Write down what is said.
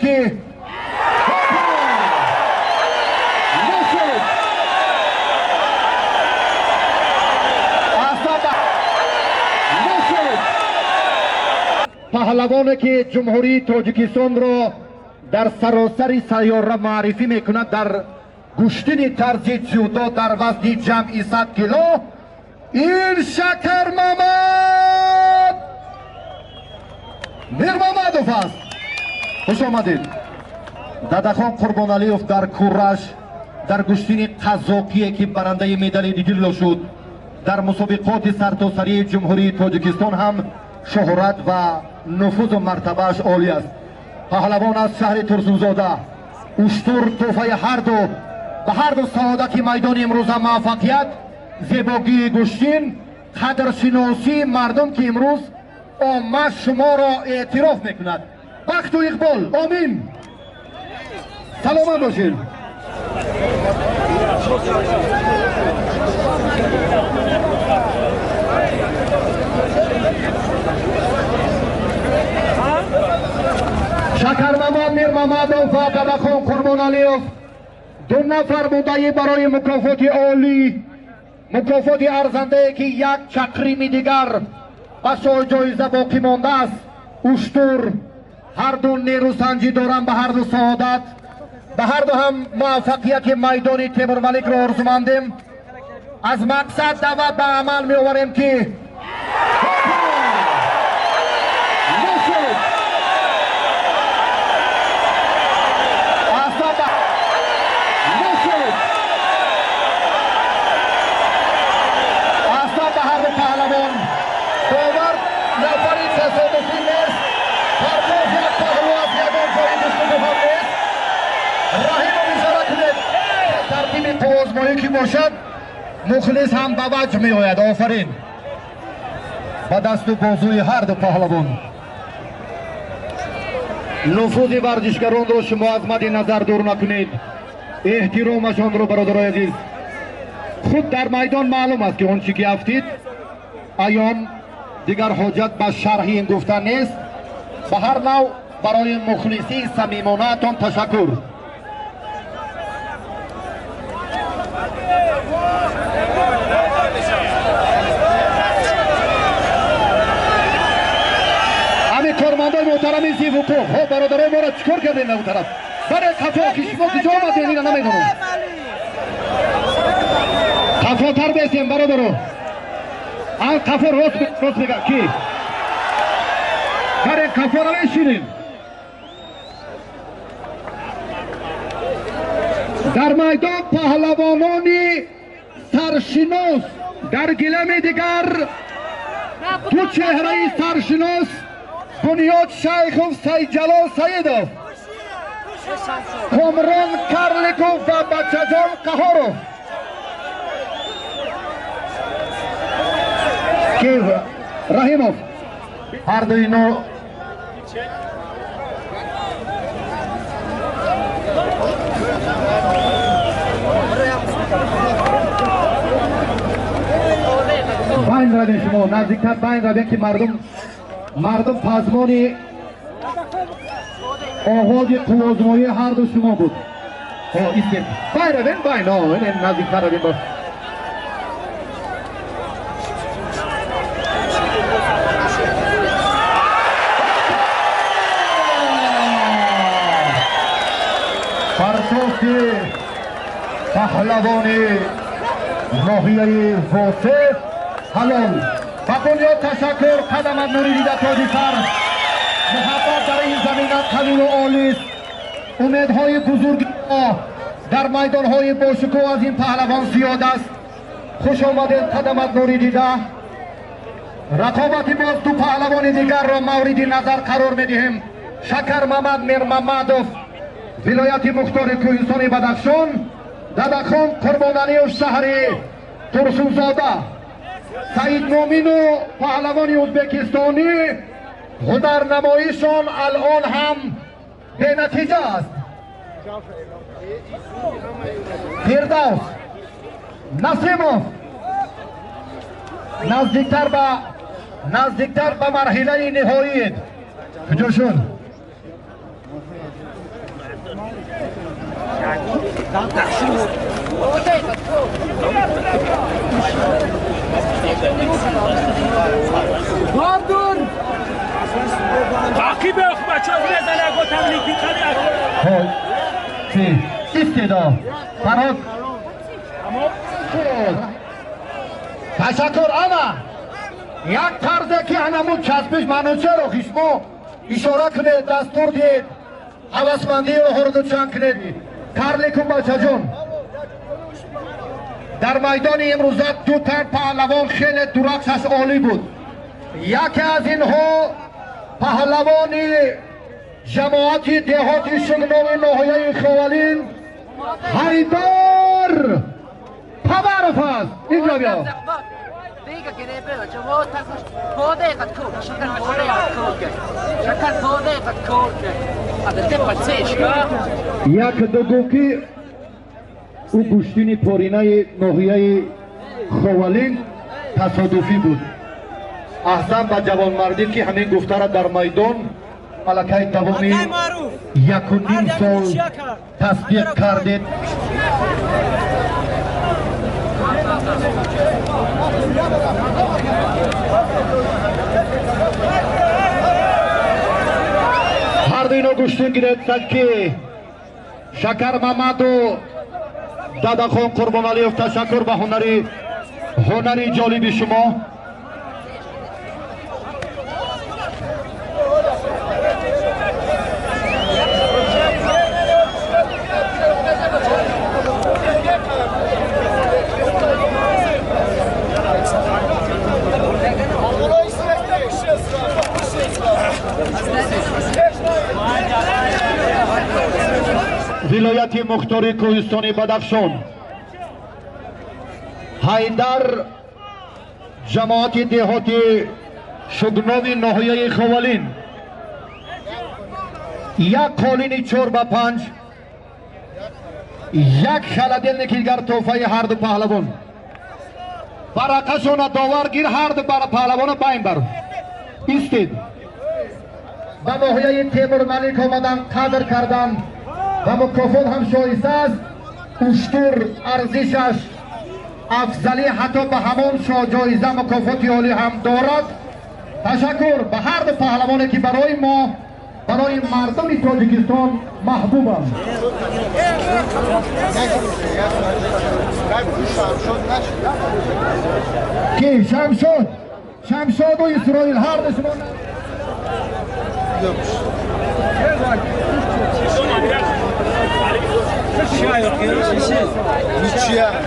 که پهلوانی که جمهوری تاجیکستان را در سراسر سیاره معرفی میکند در گشتن طرز جودو در وزن جمعی 100 کیلو این شکرمحمد میرمحمدوف است. خوش آمدید. داداخون قربانالیف در کورش در گشتن قزاقی که برنده مدال دیگری شد در مسابقات سرتاسری جمهوری تاجیکستان هم شهرت و نفوذ و مرتبهش عالی است. پهلوان از شهر ترسونزاده اشتر توفه هر دو به هر دو سعادت میدان امروز موفقیت زیباگی گشتین قدرشناسی مردم که امروز آمد شما را اعتراف میکند. بخت و اقبال. آمین. سلامت باشید. شکرمحمد میرمحمدوف و дадахон کوربоналиев دو نفر مدعی برای مکافات عالی، مکافات ارزنده که یک چکریم دیگر بسای جایزه باقی مانده است. اشتر هر دو نیرو سنجی دارند، به هر دو سعادت، به هر دو هم موفقیت میدانی تیمور ملک را آرزومندیم. از مقصد دعوت به عمل می آوریم که آزمایی که باشد مخلص هم به وجه می آید. آفرین. با دست و بازوی هر دو پهلوان. نفوذ ورزشگران را شما از مد نظر دور نکنید. احترامشان را برادرای عزیز. خود در میدان معلوم است که آنچه که گفتید عیان دیگر حاجت به شرح این گفتن نیست. به هر نوع برای مخلصی صمیمانه تان تشکر. کارمندای محترم زیوکو خب برادرای ما را چکار کردین اون طرف برای کفا که شما کجا آمدین اینا نمیدونم. کفا تر بیستیم برادرو. آن کفا راست بگم کی برای کفا را بشینین. در میدان پهلوانانی سرشناس در گلم دیگر دو چهره سرشناس بنیاد شیخوف سید جلال سیدوف، کمران کرلیکوف و بچه‌جان قهاروف که رحیموف هر دو اینو باین روید شما نزدیکتر باین روید که مردم پزمانی آغاز قوازمایی هر دو شما بود. ایستید باین روید باین نزدیکتر روید باش. فرسوخی پهلوانی ناحیه واسف حلال با بنیاد تشکر قدم از نوری دیده تاجی سر محبت در این زمینت قوی و عالی است. امیدهای بزرگی در میدانهای باشکوه از این پهلوان زیاد است. خوش آمدید قدم از نوری دیده. رقابتی باز دو پهلوان دیگر را مورد نظر قرار میدهیم. شکرمحمد میرمحمدوف ولایت مختار کوهستان بدخشان، داداخون قربانالیف شهر ترسونزاده، سعید مومین و پهلوان ازبکستانی هنرنماییشان الان هم به نتیجه است. فردوس نسیموف نزدیکتر به مرحله نهایی کجاشون Хаки бях бача бزنه گفتم لیکی خالی چی استعداد فراد تشکر اما یک طرزه که هنمون چسبش منوچه رو خشمو اشاره کنه دستور دید حواسمندی و هردو چند کنه کارلیکون بچه جون در میدان امروزت دو تن پهلوان خیلی درخشش عالی بود یکی از اینها پهلوانی جماعتی دهاتی شگناوی ناحیه خوالین حیدر پبرف است اینجا بیا یک دوگوکی او گوشتین پارینه ناحیه خوالین تصادفی بود احسن به جوانمردی که همین گفته را در میدان علاقه تمامی 1.5 سال تصدیق کردید هر دینو گوشتین گرفتند که شکرمحمد و داداخون قربانالیف تشکر به هنری جالب شما ولایت مختاری کوهستانی بدخشان حیدر جماعت دهاتی شگناوی ناحیه خوالین یک قالین 4 به 5 یک خلدل نکیلگر توفه هر دو پهلوان برقشان داورگیر هر دو پهلوان بین بر ایستید به ناحیه تیمور ملیک آمدن قدر کردن و مکافات هم شایسته است اشتر ارزشش افضلی حتی به همان جایزه مکافات عالی هم دارد تشکر به هر دو پهلوانی که برای ما برای مردم تاجیکستان محبوبند که شمشاد و اسرائیل هر دو شما Çiğ.